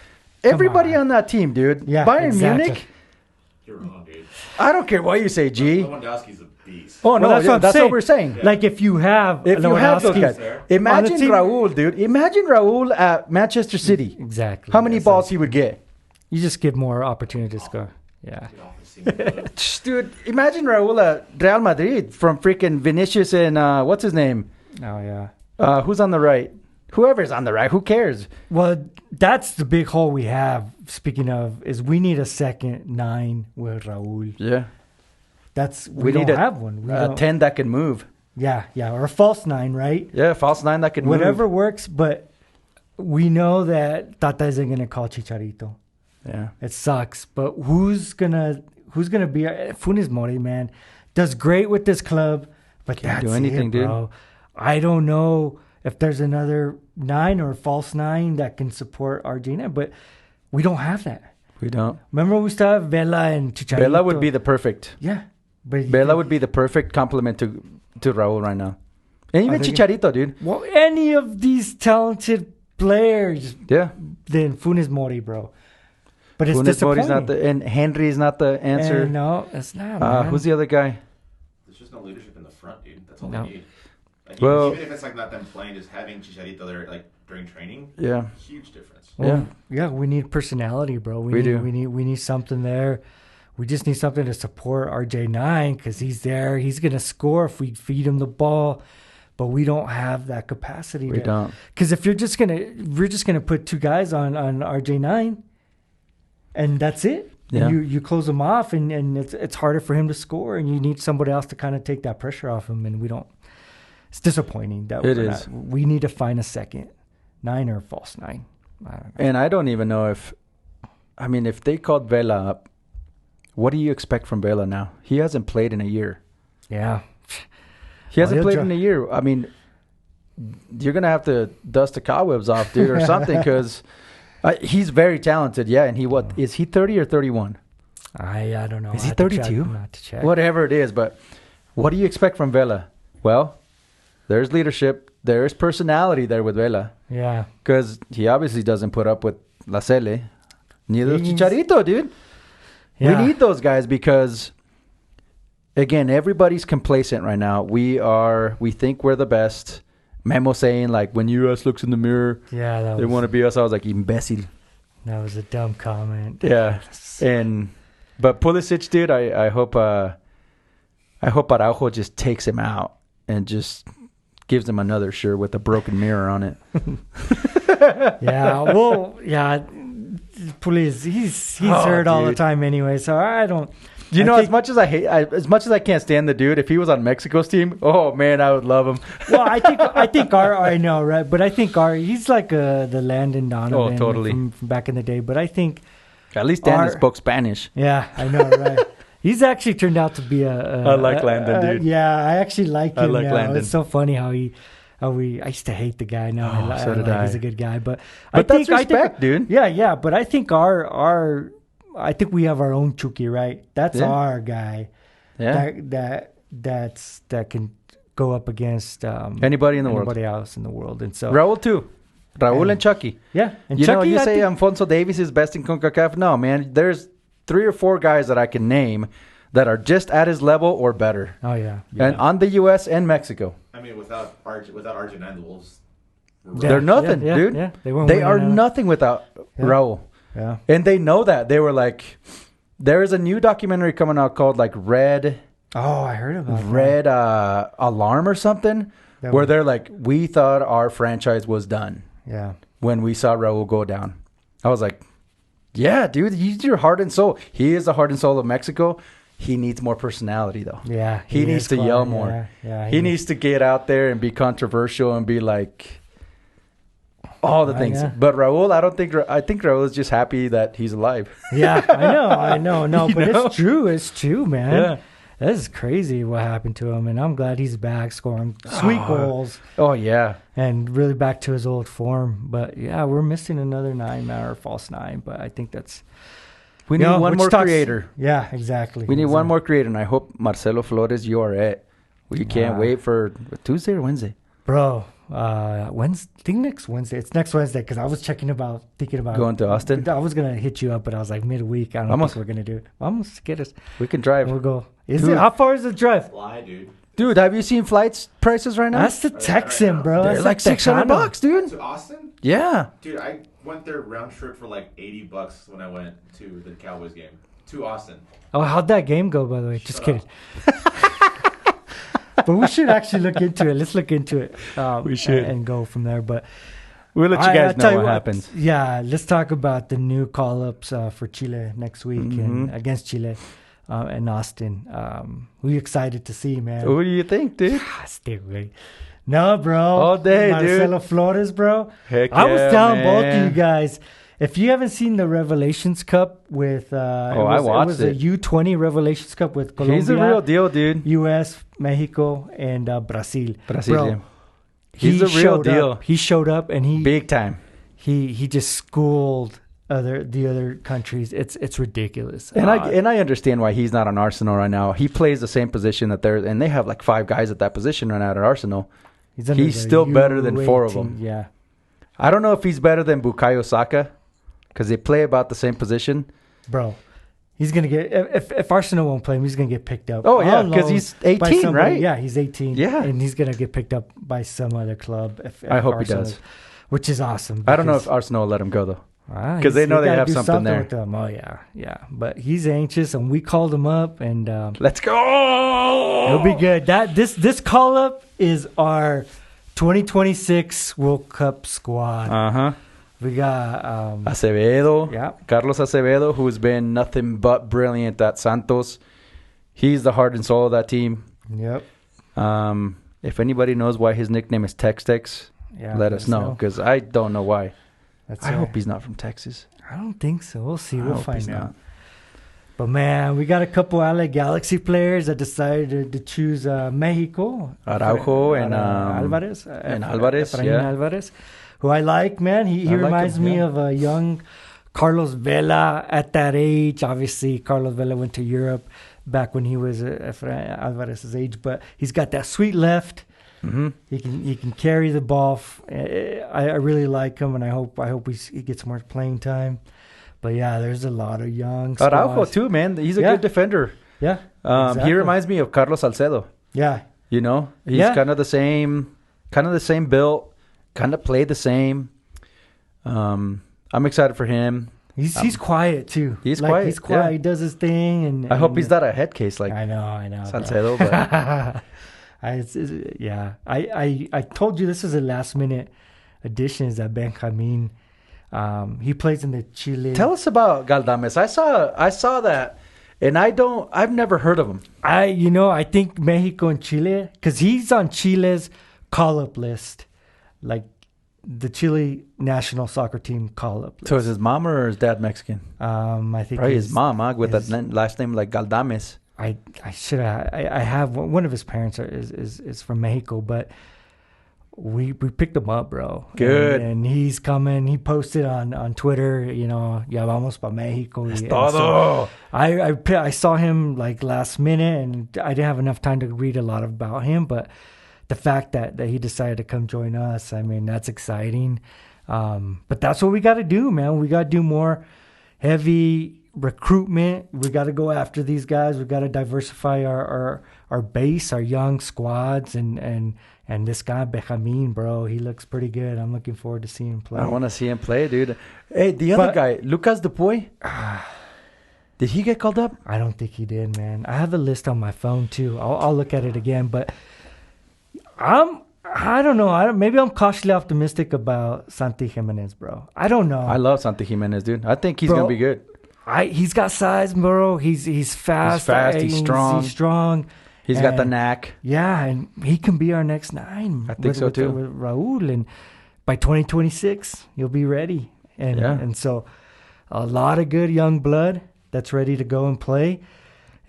everybody on that team, dude. Yeah, Bayern exactly. Munich. You're wrong, dude. I don't care what you say, G. Lewandowski's a beast. Oh no, that's what we're saying. Yeah. Like if you have If you have those guys, there. imagine On the team- Raul, dude. Imagine Raul at Manchester City. Exactly. How many That's balls like- he would get, You just give more opportunity to score. Yeah. Get off the scene. dude? Imagine Raul at Real Madrid from freaking Vinicius and what's his name? Oh yeah. Who's on the right? Whoever's on the right. Who cares? Well, that's the big hole we have. Speaking of, is we need a second 9 with Raul. Yeah, We don't need have one. We a don't. 10 that can move. Yeah, or a false 9, right? Yeah, false 9 that can Whatever move. works, but we know that Tata isn't gonna call Chicharito. Yeah, It sucks, but who's gonna be Funes Mori? Man, does great with this club, but Can't that's do anything, it, bro. I don't know if there's another 9 or false 9 that can support Argentina, but we don't have that. we don't. Remember we still have Vela and Chicharito. Vela would be the perfect. yeah, but Vela would be the perfect complement to Raul right now, and even they- Chicharito, dude. well, any of these talented players Yeah, than Funes Mori, bro. But it's Funes disappointing. Mori's not and Henry is not the answer. And no, it's not. Man. Who's the other guy? There's just no leadership in the front, dude. That's all No. they need. Like, Well- even if it's like not them playing, just having Chicharito there like during training, Yeah, huge difference. Well, yeah, we need personality, bro. We do. We need something there. We just need something to support RJ9 because he's there. He's gonna score if we feed him the ball, but we don't have that capacity. we don't. Because if we're just gonna put 2 guys on RJ9, and that's it. Yeah. And you close him off, and it's harder for him to score, and you need somebody else to kind of take that pressure off him, and we don't. It's disappointing that It we're is. not. We need to find a second 9 or a false 9. I don't know. And I don't even know if they called Vela up, what do you expect from Vela now? He hasn't played in a year. Yeah. He hasn't he'll played try- in a year. I mean, you're going to have to dust the cobwebs off, dude, or something, because he's very talented. Yeah, and is he 30 or 31? I don't know. Is I he have to check. 32? I'm not to check. Whatever it is, but what do you expect from Vela? Well, there's leadership. There's personality there with Vela, Yeah. because he obviously doesn't put up with la Sele. Neither does He's- Chicharito, dude. Yeah. We need those guys because, again, everybody's complacent right now. We think we're the best. Memo saying, like, when US looks in the mirror, Yeah, they want to be us. I was like, imbecile. that was a dumb comment. Yeah. But Pulisic, dude, I hope Araujo just takes him out and just gives him another shirt with a broken mirror on it. Yeah. Well, yeah. Please, he's Oh, hurt all the dude. time anyway, so I don't. You I know, think- as much as I can't stand the dude, if he was on Mexico's team, oh man, I would love him. Well, I think I know, right? But I think he's like the Landon Donovan totally. from back in the day. But I think, At least Daniel spoke Spanish. yeah, I know, right? He's actually turned out to be I like Landon, dude. Yeah, I actually like him. I like now. Landon. It's so funny how I used to hate the guy. Now Oh, so did I. He's a good guy, but That's respect, dude. Yeah. But I think I think we have our own Chucky, right? That's Yeah. our guy. Yeah. That can go up against Anybody in the world. anybody else in the world, and so Raul too. Raul and Chucky. yeah. And You know, Chucky, you I say think- Alfonso Davies is best in CONCACAF. No, man. There's 3 or 4 guys that I can name that are just at his level or better. oh yeah, And on the U.S. and Mexico. I mean, without Argentina, the Wolves. Yeah, They're nothing, yeah, dude. yeah. They weren't They winning are enough. nothing without Yeah. Raul. Yeah. And they know that. They were like, there is a new documentary coming out called like Red Oh, I heard about that. Alarm or something, That where was- they're like, we thought our franchise was done Yeah. when we saw Raul go down. I was like, yeah, dude, he's your heart and soul. He is the heart and soul of Mexico. He needs more personality, though. Yeah. He needs is to quiet, yell more. Yeah. He needs to get out there and be controversial and be like all the things. Yeah. But Raul, I think Raul is just happy that he's alive. Yeah, I know. No, You but know? it's true, man. Yeah. That is crazy what happened to him, and I'm glad he's back scoring sweet goals Oh, yeah. and really back to his old form. But yeah, we're missing another 9-man or false 9, but I think that's... We need one more creator. Yeah, exactly. We need one more creator, and I hope Marcelo Flores, you are it. We can't wait for Tuesday or Wednesday. Bro, Wednesday, I think next Wednesday. It's next Wednesday because I was thinking about Going to Austin? I was going to hit you up, but I was like midweek. I don't think we're going to do it. Almost get us. We can drive. We'll go. How far is the drive? Fly, dude. Dude, have you seen flights prices right now? That's the Texan, bro. They're That's like $600, dude. To Austin? Yeah. Dude, I went there round trip for like $80 when I went to the Cowboys game. To Austin. Oh, how'd that game go, by the way? Just Shut kidding. But we should actually look into it. Let's look into it. We should. And go from there. But We'll let you guys know what happens. Yeah, let's talk about the new call-ups for Chile next week and against Chile in Austin. Who are you excited to see, man? Who do you think, dude? Stay away. No, bro. All day, Marcelo dude. Flores, bro. Heck I was yeah, telling both of man. you guys, if you haven't seen the Revelations Cup with... I watched it. Was a U20 Revelations Cup with Colombia. He's the real deal, dude. U.S., Mexico, and Brazil. Brazilian. Bro, He's the real showed deal. Up. He showed up and he Big time. he just schooled the other countries. It's ridiculous. And I understand why he's not on Arsenal right now. He plays the same position that and they have like 5 guys at that position right now at Arsenal. He's still better than 4 of them. Yeah. I don't know if he's better than Bukayo Saka because they play about the same position. Bro, he's going to get... If Arsenal won't play him, he's going to get picked up. Oh, yeah, because he's 18, right? Yeah, he's 18. Yeah. And he's going to get picked up by some other club. If I hope Arsenal, he does. Which is awesome. I don't know if Arsenal will let him go, though. Because they know they gotta have do something there. with them. Oh, yeah. But he's anxious, and we called him up, and... Let's go! It'll be good. This call-up is our 2026 World Cup squad. Uh-huh. We got... Acevedo. Yeah. Carlos Acevedo, who's been nothing but brilliant at Santos. He's the heart and soul of that team. Yep. If anybody knows why his nickname is Tex-Tex, let us know. Because I don't know why. I hope he's not from Texas. I don't think so. We'll see. I We'll hope find he's out. not. But, man, we got a couple LA Galaxy players that decided to choose Mexico. Araujo and Alvarez. Alvarez, Efrain yeah. Alvarez, who I like, man. He I like reminds him, me yeah. of a young Carlos Vela at that age. Obviously, Carlos Vela went to Europe back when he was Efrain Alvarez's age. But he's got that sweet left. Mm-hmm. He can carry the ball. I really like him, and I hope he gets more playing time. But yeah, there's a lot of young squads. Araujo too, man. He's a good defender. Yeah, He exactly. reminds me of Carlos Salcedo. Yeah, You know, he's kind of the same built, kind of play the same. I'm excited for him. he's quiet too. He's like, quiet. He's quiet. Yeah. He does his thing, and I hope he's not a head case like I know. Salcedo. But I told you this is a last minute addition. Is that Benjamin? He plays in the Chile. tell us about Galdames. I saw that, and I've never heard of him. I think Mexico and Chile, because he's on Chile's call-up list, like the Chile national soccer team call-up list. So is his mom or his dad Mexican? I think Probably his mom, with that last name like Galdames. I should have. I have one of his parents is from Mexico, but we picked him up, bro. Good. And he's coming. He posted on Twitter, ya vamos pa Mexico. Es And todo. so I saw him like last minute, and I didn't have enough time to read a lot about him, but the fact that he decided to come join us, I mean, that's exciting. But that's what we got to do, man. We got to do more heavy recruitment. We got to go after these guys. We got to diversify our base, our young squads, and this guy Benjamin, bro, he looks pretty good. I'm looking forward to seeing him play. I want to see him play, dude. Hey, the other guy, Lucas Dupuy. Did he get called up? I don't think he did, man. I have the list on my phone too. I'll look at it again, but I don't know. Maybe I'm cautiously optimistic about Santi Jimenez, bro. I don't know. I love Santi Jimenez, dude. I think he's gonna be good. He's got size, bro. He's fast. He's strong. He's strong. He's got the knack. Yeah, and he can be our next 9. I think so too. With Raul, and by 2026, he'll be ready. And so, a lot of good young blood that's ready to go and play.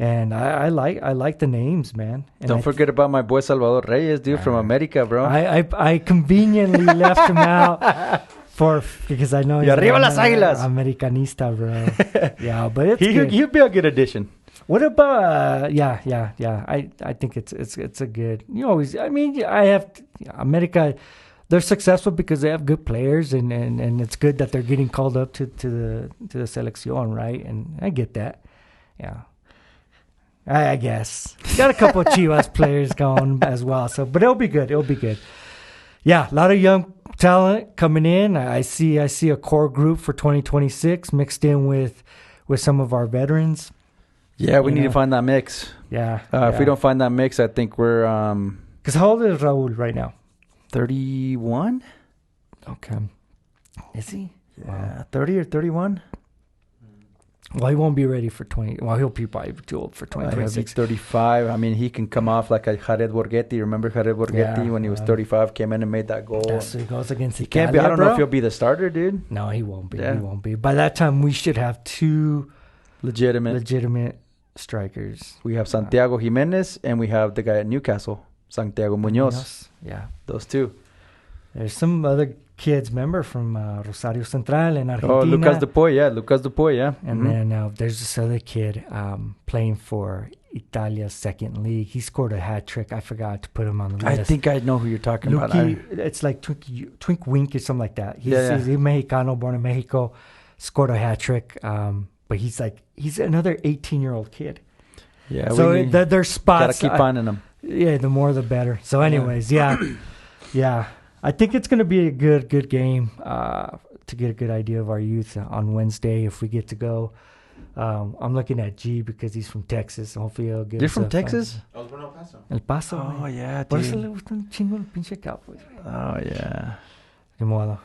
And I like the names, man. And Don't forget about my boy Salvador Reyes, dude, from America, bro. I conveniently left him out because I know he's arriba las águilas. Americanista, bro. Yeah, but it's good. He'll be a good addition. What about yeah. I think it's a good. You always. I mean, I have America. They're successful because they have good players, and it's good that they're getting called up to the selección, right? And I get that. Yeah. I guess got a couple of Chivas players going as well. So, but it'll be good. It'll be good. Yeah, a lot of young talent coming in. I see a core group for 2026 mixed in with some of our veterans. Yeah, we need to find that mix. Yeah. If we don't find that mix, I think we're Because how old is Raul right now? 31. Okay. Is he? Yeah, wow. 30 or 31. Well, he won't be ready for 20. Well, he'll be probably too old for 2026. 35. I mean, he can come off like a Jared Borghetti. Remember Jared Borghetti when he was 35, came in and made that goal. Yeah, so he goes against Italia, can't be. I don't know if he'll be the starter, dude. No, he won't be. Yeah. He won't be. By that time, we should have 2 legitimate strikers. We have Santiago Jimenez and we have the guy at Newcastle, Santiago Munoz. Yeah, those 2. There's some other kids, remember, from Rosario Central in Argentina. Oh, Lucas Dupuy, yeah. And then there's this other kid playing for Italia's second league. He scored a hat trick. I forgot to put him on the list. I think I know who you're talking about. It's like Twink Wink or something like that. He's Mexicano, born in Mexico, scored a hat trick. But he's another 18-year-old kid. Yeah. So there's spots. Gotta keep finding them. Yeah, the more the better. So, anyways, yeah. I think it's going to be a good game to get a good idea of our youth on Wednesday if we get to go. I'm looking at G because he's from Texas. Hopefully he'll get. You're from Texas? I was born in El Paso. El Paso. Oh, yeah, Por eso le gusta un chingo el pinche Cowboys. Oh, yeah. De modo.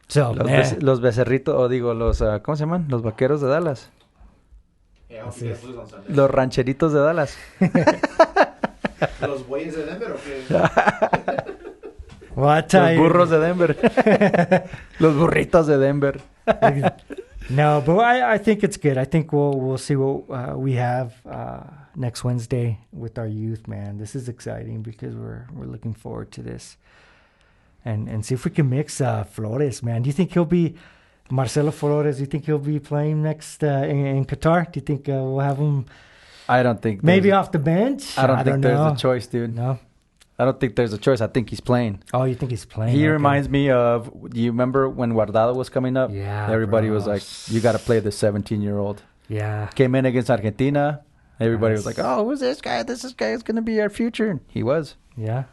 So, los becerritos, los, ¿cómo se llaman? Los vaqueros de Dallas. Yeah, I hope you guys lose on Sunday. Los rancheritos de Dallas. ¿Los bueyes de Denver o qué? Well, I tell Los burros de Denver. Los burritos de Denver. No, but I think it's good. I think we'll see what we have next Wednesday with our youth, man. This is exciting because we're looking forward to this. And see if we can mix Flores, man. Do you think he'll be Marcelo Flores? Do you think he'll be playing next in Qatar? Do you think we'll have him? I don't think maybe off the bench. I don't think there's a choice, dude. No, I don't think there's a choice. I think he's playing. Oh, you think he's playing? He reminds me of. Do you remember when Guardado was coming up? Yeah, everybody was like, "You got to play this 17-year-old." Yeah, came in against Argentina. Everybody was like, "Oh, who's this guy? This guy is going to be our future." And he was. Yeah,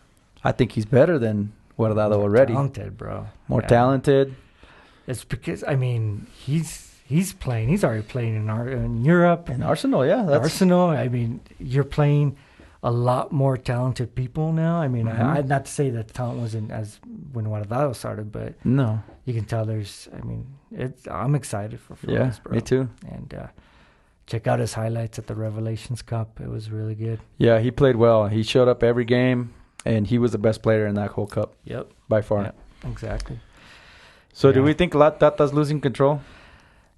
I think he's better than Guardado already. Talented, bro. More talented. It's because he's playing. He's already playing in Europe. In Arsenal, yeah. Arsenal. I mean, you're playing a lot more talented people now. I mean, I'd not to say that the talent wasn't as when Guardado started, but no, you can tell there's. I mean, I'm excited for Flores, bro. Me too. And check out his highlights at the Revelations Cup. It was really good. Yeah, he played well. He showed up every game, and he was the best player in that whole cup. Yep, by far. Yep, exactly. So, do we think Tata's losing control?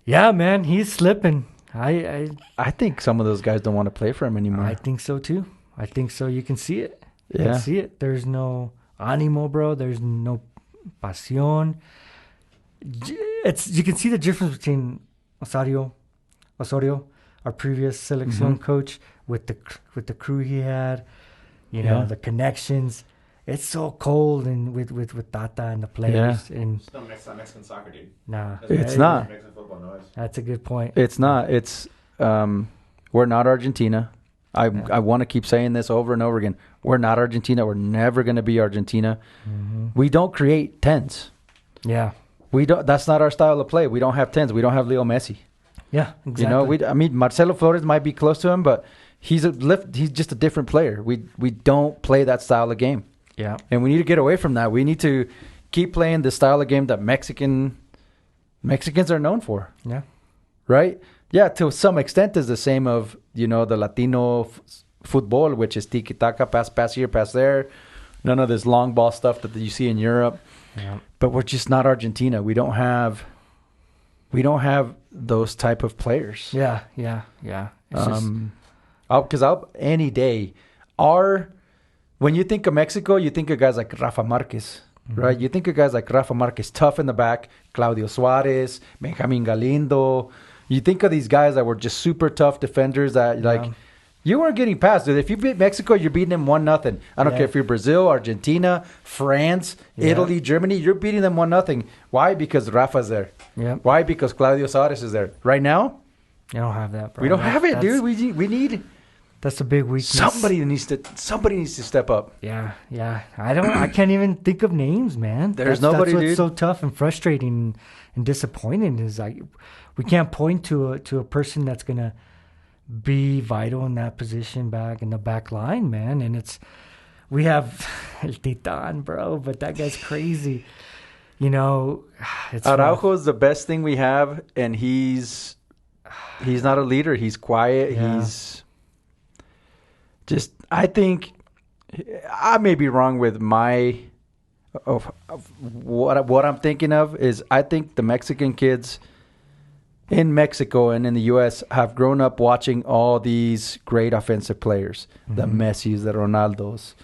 Yeah, man, he's slipping. I think some of those guys don't want to play for him anymore. I think so too. I think so. You can see it. You can see it. There's no ánimo, bro. There's no pasión. You can see the difference between Osorio, our previous selección coach, with the crew he had. You know, the connections. It's so cold and with Tata and the players. Yeah. And it's not Mexican soccer, dude. Nah. It's not. Mexican football noise. That's a good point. It's not. It's we're not Argentina. I want to keep saying this over and over again. We're not Argentina. We're never going to be Argentina. Mm-hmm. We don't create 10s. Yeah. We don't. That's not our style of play. We don't have 10s. We don't have Leo Messi. Yeah, exactly. You know, I mean, Marcelo Flores might be close to him, but he's just a different player. We don't play that style of game. Yeah. And we need to get away from that. We need to keep playing the style of game that Mexicans are known for. Yeah. Right? yeah, to some extent is the same of, the Latino football, which is tiki-taka, pass here, pass there. None of this long ball stuff that you see in Europe. Yeah. But we're just not Argentina. We don't have those type of players. Yeah. It's Because any day, when you think of Mexico, you think of guys like Rafa Marquez, right? You think of guys like Rafa Marquez, tough in the back, Claudio Suarez, Benjamin Galindo. You think of these guys that were just super tough defenders that you weren't getting past, dude. If you beat Mexico, you're beating them 1-0. I don't care if you're Brazil, Argentina, France, Italy, Germany. You're beating them 1-0. Why? Because Rafa's there. Yeah. Why? Because Claudio Suarez is there. Right now, you don't have that, bro. we don't have it, dude. We need that's a big weakness. somebody needs to step up. Yeah. I can't even think of names, man. There's nobody, that's what's dude. so tough and frustrating and disappointing is like we can't point to a person that's gonna be vital in that position back in the back line, man. And we have El Titan, bro, but that guy's crazy. It's Araujo is the best thing we have, and he's not a leader. He's quiet. Yeah. He's just. I think I may be wrong with of what I'm thinking of is I think the Mexican kids in Mexico and in the U.S. have grown up watching all these great offensive players, the Messis, the Ronaldos,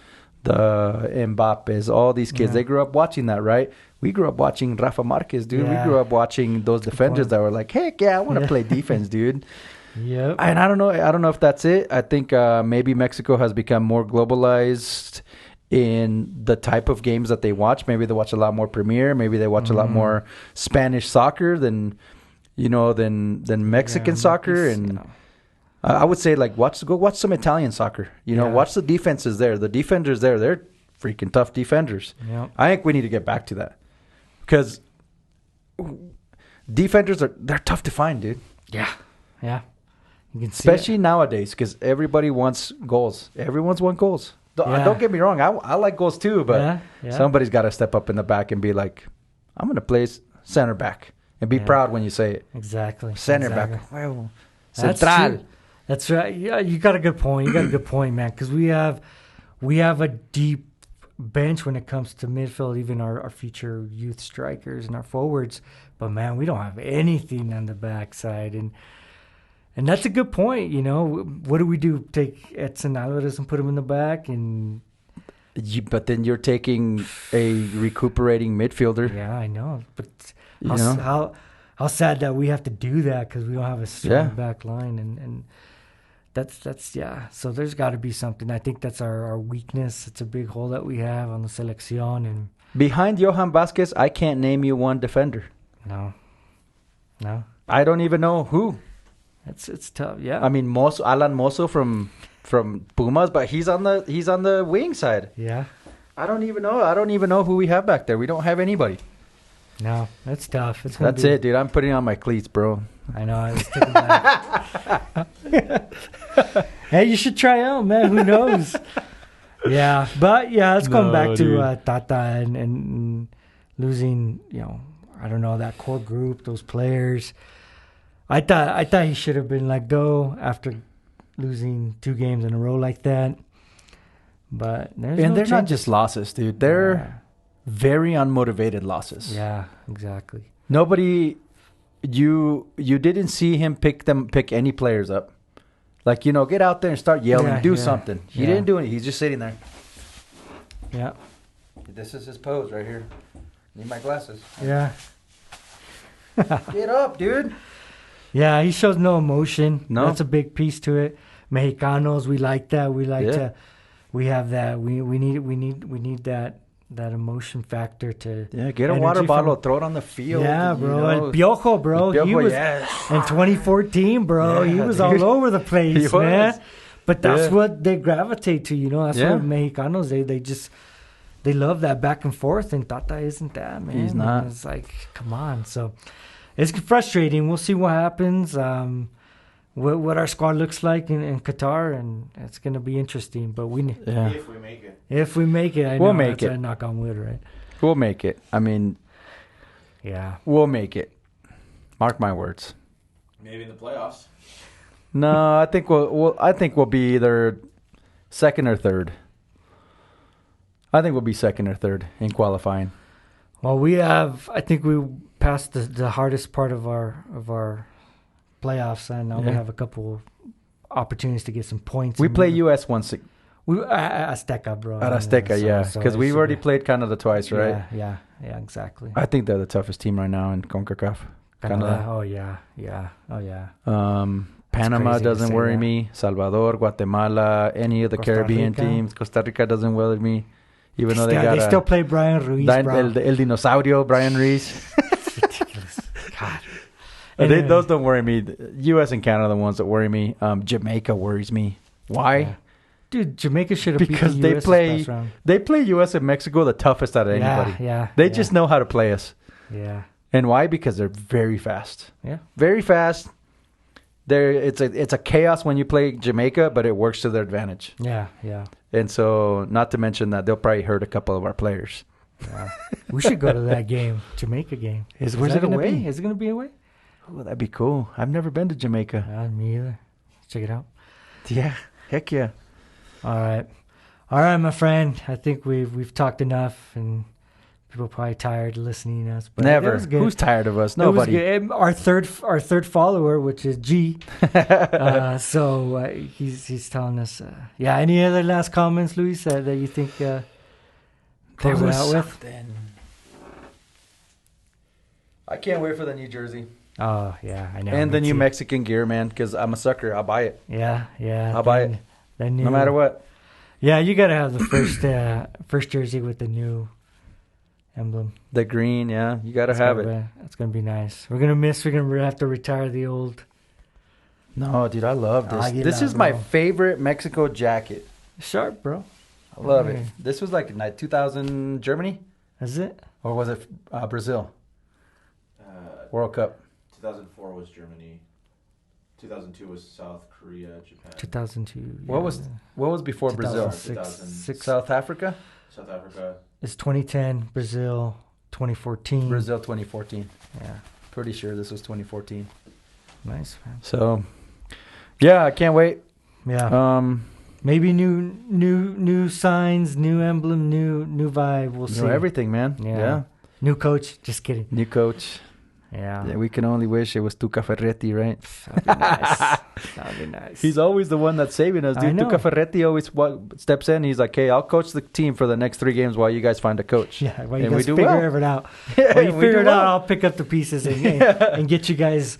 the Mbappes, all these kids. They grew up watching that, right? We grew up watching Rafa Marquez, dude. Yeah. We grew up watching those defenders that were like, heck yeah, I want to play defense, dude. Yep. And I don't know if that's it. I think maybe Mexico has become more globalized in the type of games that they watch. Maybe they watch a lot more Premier. Maybe they watch a lot more Spanish soccer than Mexican soccer. And I would say like go watch some Italian soccer. Watch the defenses there. The defenders there, they're freaking tough defenders. Yep. I think we need to get back to that because defenders they're tough to find, dude. Yeah. You can see Especially nowadays because everybody wants goals. Everyone's want goals. Don't get me wrong. I like goals too, but somebody's got to step up in the back and be like, I'm going to play center back. And be proud when you say it. Exactly. Center back. Well, central. That's right. Yeah, you got a good point. Man. Because we have a deep bench when it comes to midfield, even our future youth strikers and our forwards. But man, we don't have anything on the backside, and that's a good point. What do we do? Take Edson Alvarez and put him in the back, but then you're taking a recuperating midfielder. Yeah, I know, but. How sad that we have to do that because we don't have a strong back line and that's so there's got to be something. I think that's our weakness. It's a big hole that we have on the selección. And behind Johan Vázquez, I can't name you one defender. No, I don't even know who. It's tough. Yeah, I mean Alan Mozo from Pumas, but he's on the wing side. Yeah, I don't even know who we have back there. We don't have anybody. No, that's tough. That's it, dude. I'm putting on my cleats, bro. I know. I was taking that. Hey, you should try out, man. Who knows? Let's go back to Tata and losing. I don't know, that core group, those players. I thought he should have been let go after losing 2 games in a row like that. But they're not just losses, dude. They're very unmotivated losses. Yeah, exactly. Nobody, you didn't see him pick any players up. Like, get out there and start yelling, do something. He didn't do it. He's just sitting there. Yeah. This is his pose right here. Need my glasses. Yeah. Get up, dude. Yeah, he shows no emotion. No. That's a big piece to it. Mexicanos, we like that. We like to. We have that. We need that emotion factor to get a water bottle, throw it on the field. Yeah, bro. El Piojo, bro. He was in 2014, bro. He was all over the place, man. But that's what they gravitate to, That's what Mexicanos they love that back and forth, and Tata isn't that, man. He's not. And it's like, come on. So it's frustrating. We'll see what happens. What our squad looks like in Qatar, and it's going to be interesting. But if we make it. If we make it, we'll make it. Knock on wood, right? We'll make it. I mean, yeah, we'll make it. Mark my words. Maybe in the playoffs. No, I think we'll be either second or third. I think we'll be second or third in qualifying. Well, I think we passed the hardest part of our playoffs, and now we have a couple opportunities to get some points. We play US once. Azteca, bro. At Azteca, yeah. Because we've already played Canada twice, right? Yeah, exactly. I think they're the toughest team right now in CONCACAF. Canada. Oh, yeah. Panama doesn't worry that. me. Salvador, Guatemala, any of the Costa Caribbean Rica. teams. Costa Rica doesn't worry me. Even though they still play Brian Ruiz, bro. El Dinosaurio, Brian Ruiz. It's ridiculous. God. Those don't worry me. The U.S. and Canada are the ones that worry me. Jamaica worries me. Why? Yeah. Dude, Jamaica should have beat Because the US this past round. they play U.S. and Mexico the toughest out of anybody. Yeah. They just know how to play us. Yeah. And why? Because they're very fast. Yeah. Very fast. It's a chaos when you play Jamaica, but it works to their advantage. Yeah. And so, not to mention that they'll probably hurt a couple of our players. Yeah. We should go to that game, Jamaica game. Where's that it going to away? be? Is it going to be away? Oh, that'd be cool. I've never been to Jamaica. Me either. Check it out. Yeah. Heck yeah. All right, my friend. I think we've talked enough, and people are probably tired of listening to us. But Never. that was good. Who's tired of us? It was Nobody. good. Our third follower, which is G. He's telling us. Any other last comments, Luis, that you think close it out with? I can't wait for the New Jersey. Oh yeah, I know. And me the new too. Mexican gear, man, because I'm a sucker. I'll buy it. Yeah. I'll buy it. No matter what. Yeah, you gotta have the first jersey with the new emblem. The green, yeah. You got to have it. It's gonna be nice. We're gonna have to retire the old. No, dude, I love this. Águila, This is my bro. favorite Mexico jacket. Sharp, bro. I love Okay. it. This was like in 2000 Germany? Is it? Or was it Brazil? World Cup. 2004 was Germany. 2002 was South Korea, Japan. 2002. What was before Brazil? 2006. South Africa? South Africa. It's 2010. Brazil. 2014. Brazil 2014. Yeah. Pretty sure this was 2014. Nice, man. So, yeah, I can't wait. Yeah. Maybe new signs, new emblem, new vibe. We'll see. Everything, man. Yeah. New coach. Just kidding. New coach. Yeah. Yeah, we can only wish it was Tuca Ferretti, right? That'd be nice. That'd be nice. He's always the one that's saving us, I dude. know. Tuca Ferretti always steps in. He's like, hey, I'll coach the team for the next 3 games while you guys find a coach. Yeah, while you And we guys do figure well. it out. Yeah, While you we figure do it out, well. I'll pick up the pieces and get you guys,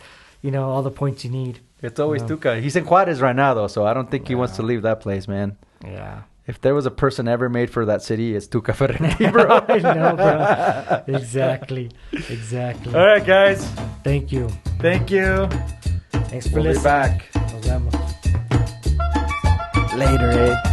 all the points you need. It's always Tuca. He's in Juarez right now, though, so I don't think he wants to leave that place, man. Yeah. If there was a person ever made for that city, it's Tuca Ferretti, bro. I know, bro. Exactly. All right, guys. Thank you. Thank you. Thanks for We'll be listening. back. Nos vemos. Later, eh?